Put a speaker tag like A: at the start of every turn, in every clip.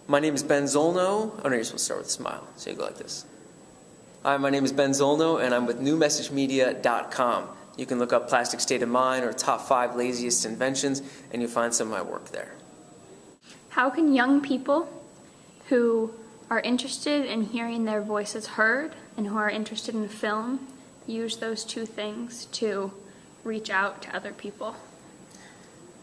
A: My name is Ben Zolno. Oh, no, you're supposed to start with a smile. So you go like this. Hi, my name is Ben Zolno, and I'm with newmessagemedia.com. You can look up Plastic State of Mind or Top 5 Laziest Inventions, and you'll find some of my work there.
B: How can young people who are interested in hearing their voices heard and who are interested in film use those two things to reach out to other people?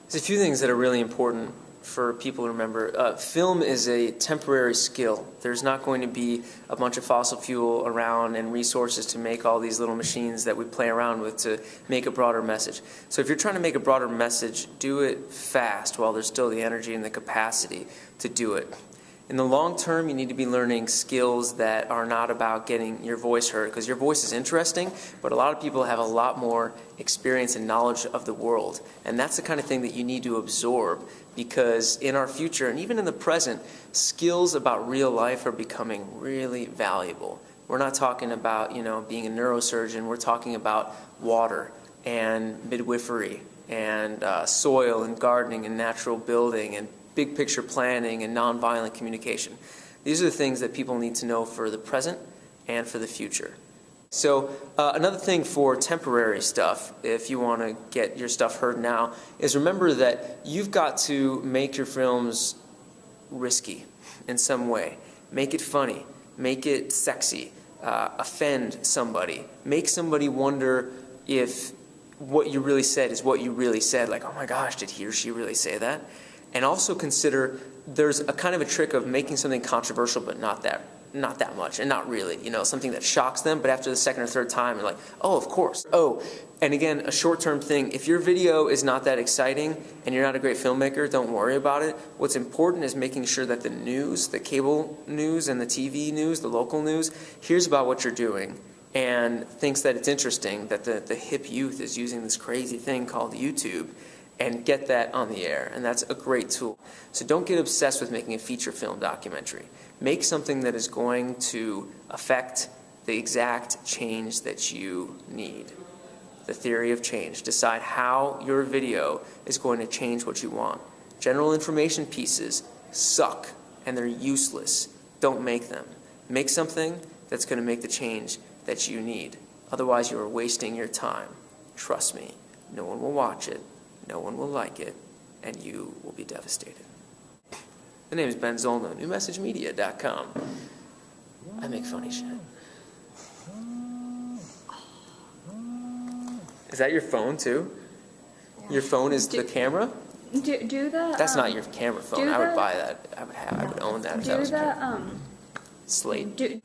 A: There's a few things that are really important for people to remember. Film is a temporary skill. There's not going to be a bunch of fossil fuel around and resources to make all these little machines that we play around with to make a broader message. So if you're trying to make a broader message, do it fast while there's still the energy and the capacity to do it. In the long term, you need to be learning skills that are not about getting your voice heard, because your voice is interesting, but a lot of people have a lot more experience and knowledge of the world. And that's the kind of thing that you need to absorb, because in our future, and even in the present, skills about real life are becoming really valuable. We're not talking about, being a neurosurgeon. We're talking about water and midwifery and soil and gardening and natural building and big picture planning and nonviolent communication. These are the things that people need to know for the present and for the future. So another thing for temporary stuff, if you want to get your stuff heard now, is remember that you've got to make your films risky in some way. Make it funny. Make it sexy. Offend somebody. Make somebody wonder if what you really said is what you really said. Like, oh my gosh, did he or she really say that? And also consider there's a kind of a trick of making something controversial but not that much, and not really, something that shocks them, but after the second or third time, you're like, oh, of course. Oh, and again, a short-term thing, if your video is not that exciting and you're not a great filmmaker, don't worry about it. What's important is making sure that the news, the cable news and the TV news, the local news, hears about what you're doing and thinks that it's interesting that the hip youth is using this crazy thing called YouTube, and get that on the air, and that's a great tool. So don't get obsessed with making a feature film documentary. Make something that is going to affect the exact change that you need. The theory of change. Decide how your video is going to change what you want. General information pieces suck, and they're useless. Don't make them. Make something that's going to make the change that you need. Otherwise, you are wasting your time. Trust me, no one will watch it. No one will like it, and you will be devastated. The name is Ben Zolno, newmessagemedia.com. I make funny shit. Is that your phone, too? Your phone is the camera?
B: Do the...
A: That's not your camera phone. I would buy that. I would own that if that was a camera. Slate.